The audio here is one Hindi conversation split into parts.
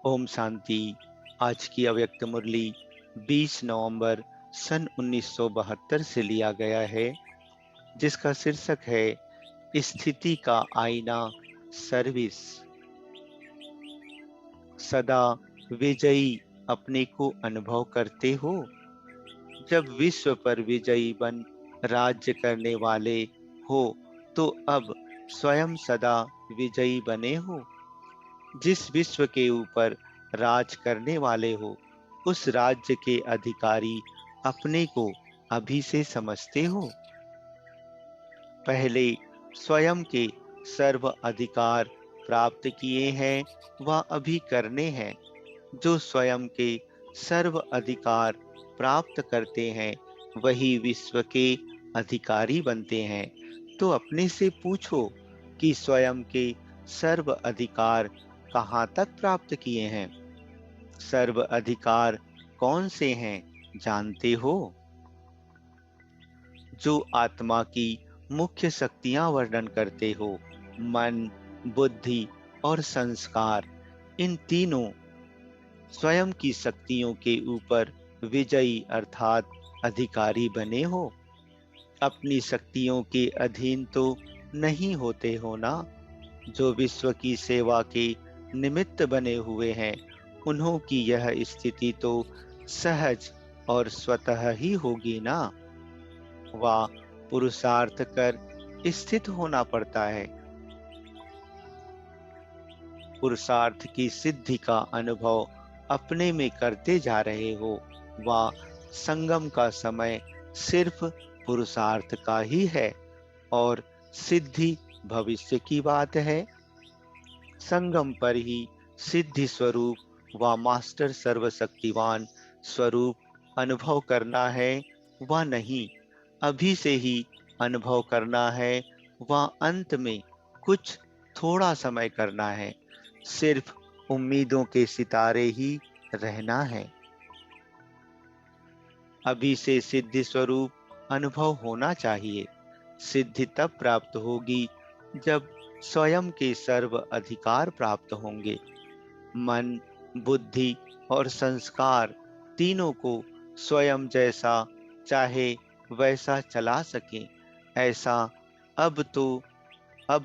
ओम शांति। आज की अव्यक्त मुरली 20 नवंबर सन 1972 से लिया गया है, जिसका शीर्षक है स्थिति का आईना सर्विस। सदा विजयी अपने को अनुभव करते हो। जब विश्व पर विजयी बन राज्य करने वाले हो, तो अब स्वयं सदा विजयी बने हो। जिस विश्व के ऊपर राज करने वाले हो, उस राज्य के अधिकारी अपने को अभी से समझते हो। पहले स्वयं के सर्व अधिकार प्राप्त किए हैं, वह अभी करने हैं। जो स्वयं के सर्व अधिकार प्राप्त करते हैं, वही विश्व के अधिकारी बनते हैं। तो अपने से पूछो कि स्वयं के सर्व अधिकार कहाँ तक प्राप्त किए हैं। सर्व अधिकार कौन से हैं, जानते हो? जो आत्मा की मुख्य शक्तियां वर्णन करते हो, मन, बुद्धि और संस्कार, इन तीनों स्वयं की शक्तियों के ऊपर विजयी अर्थात अधिकारी बने हो। अपनी शक्तियों के अधीन तो नहीं होते हो ना। जो विश्व की सेवा के निमित्त बने हुए हैं, उन्हों की यह स्थिति तो सहज और स्वतः ही होगी ना। वह पुरुषार्थ कर स्थित होना पड़ता है। पुरुषार्थ की सिद्धि का अनुभव अपने में करते जा रहे हो। वह संगम का समय सिर्फ पुरुषार्थ का ही है और सिद्धि भविष्य की बात है। संगम पर ही सिद्धि स्वरूप व मास्टर सर्वशक्तिवान स्वरूप अनुभव करना है, वह नहीं अभी से ही अनुभव करना है। वह अंत में कुछ थोड़ा समय करना है। सिर्फ उम्मीदों के सितारे ही रहना है। अभी से सिद्धि स्वरूप अनुभव होना चाहिए। सिद्धि तब प्राप्त होगी जब स्वयं के सर्व अधिकार प्राप्त होंगे। मन, बुद्धि और संस्कार तीनों को स्वयं जैसा चाहे वैसा चला सके, ऐसा अब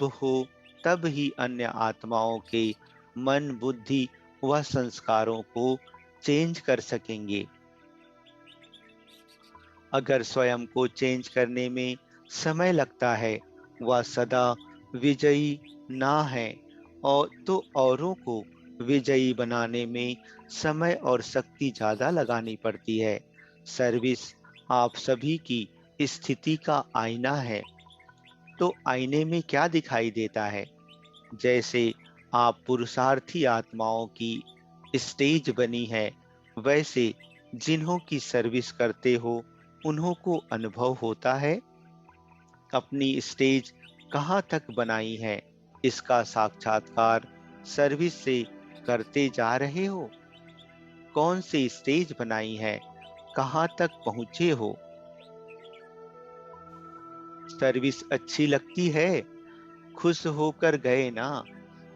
हो, तब ही अन्य आत्माओं के मन, बुद्धि व संस्कारों को चेंज कर सकेंगे। अगर स्वयं को चेंज करने में समय लगता है, वह सदा विजयी ना है, और तो औरों को विजयी बनाने में समय और शक्ति ज्यादा लगानी पड़ती है। सर्विस आप सभी की स्थिति का आईना है। तो आईने में क्या दिखाई देता है? जैसे आप पुरुषार्थी आत्माओं की स्टेज बनी है, वैसे जिन्हों की सर्विस करते हो, उन्हों को अनुभव होता है। अपनी स्टेज कहाँ तक बनाई है, इसका साक्षात्कार सर्विस से करते जा रहे हो। कौन सी स्टेज बनाई है, कहाँ तक पहुँचे हो। सर्विस अच्छी लगती है, खुश होकर गए ना।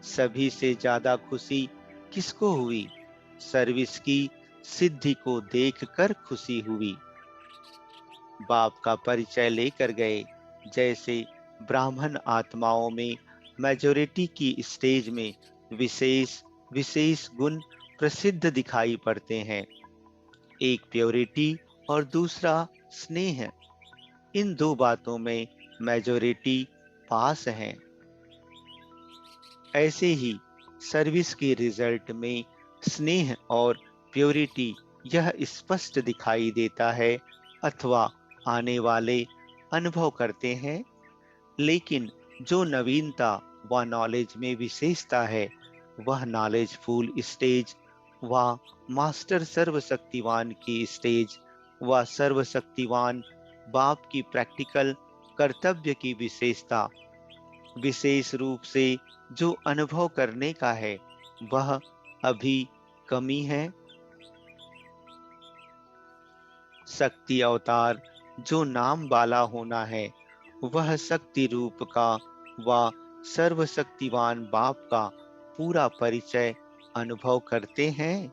सभी से ज्यादा खुशी किसको हुई? सर्विस की सिद्धि को देखकर खुशी हुई। बाप का परिचय लेकर गए। जैसे ब्राह्मण आत्माओं में मेजॉरिटी की स्टेज में विशेष विशेष गुण प्रसिद्ध दिखाई पड़ते हैं। एक प्योरिटी और दूसरा स्नेह। इन दो बातों में मेजॉरिटी पास है। ऐसे ही सर्विस के रिजल्ट में स्नेह और प्योरिटी यह स्पष्ट दिखाई देता है, अथवा आने वाले अनुभव करते हैं। लेकिन जो नवीनता व नॉलेज में विशेषता है, वह नॉलेजफुल स्टेज व मास्टर सर्वशक्तिवान की स्टेज व सर्वशक्तिवान बाप की प्रैक्टिकल कर्तव्य की विशेषता, विशेष रूप से जो अनुभव करने का है, वह अभी कमी है। शक्ति अवतार जो नाम वाला होना है, वह शक्ति रूप का व सर्वशक्तिवान बाप का पूरा परिचय अनुभव करते हैं?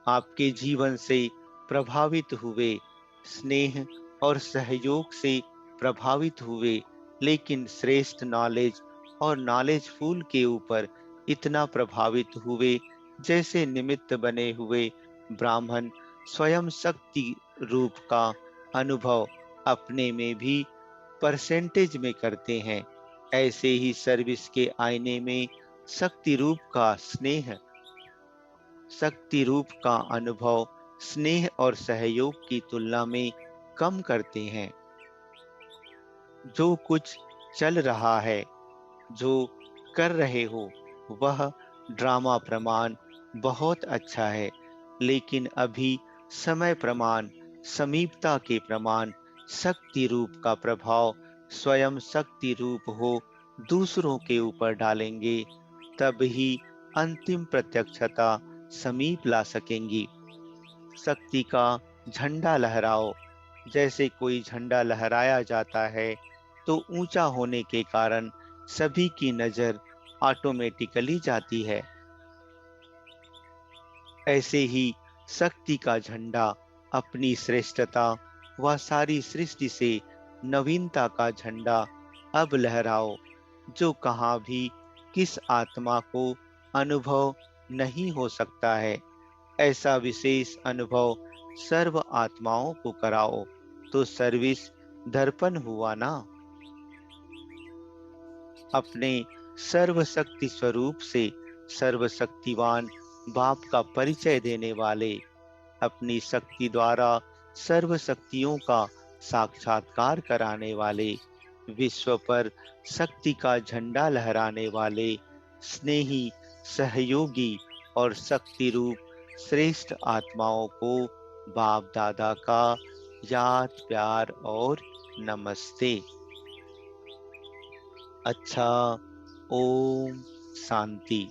आपके जीवन से प्रभावित हुए, स्नेह और सहयोग से प्रभावित हुए, लेकिन श्रेष्ठ नॉलेज और नॉलेजफुल के ऊपर इतना प्रभावित हुए, जैसे निमित्त बने हुए ब्राह्मण स्वयं शक्ति रूप का अनुभव अपने में भी परसेंटेज में करते हैं। ऐसे ही सर्विस के आईने में शक्ति रूप का स्नेह, शक्ति रूप का अनुभव स्नेह और सहयोग की तुलना में कम करते हैं। जो कुछ चल रहा है, जो कर रहे हो, वह ड्रामा प्रमाण बहुत अच्छा है, लेकिन अभी समय प्रमाण, समीपता के प्रमाण, शक्ति रूप का प्रभाव स्वयं शक्ति रूप हो दूसरों के ऊपर डालेंगे, तब ही अंतिम प्रत्यक्षता समीप ला सकेंगी। शक्ति का झंडा लहराओ। जैसे कोई झंडा लहराया जाता है तो ऊंचा होने के कारण सभी की नजर ऑटोमेटिकली जाती है। ऐसे ही शक्ति का झंडा अपनी श्रेष्ठता व सारी सृष्टि से नवीनता का झंडा अब लहराओ, जो कहाँ भी किस आत्मा को अनुभव नहीं हो सकता है। ऐसा विशेष अनुभव सर्व आत्माओं को कराओ, तो सर्विस दर्पण हुआ ना। अपने सर्वशक्ति स्वरूप से सर्वशक्तिवान बाप का परिचय देने वाले, अपनी शक्ति द्वारा सर्व शक्तियों का साक्षात्कार कराने वाले, विश्व पर शक्ति का झंडा लहराने वाले, स्नेही, सहयोगी और शक्ति रूप श्रेष्ठ आत्माओं को बाप दादा का याद, प्यार और नमस्ते। अच्छा, ओम शांति।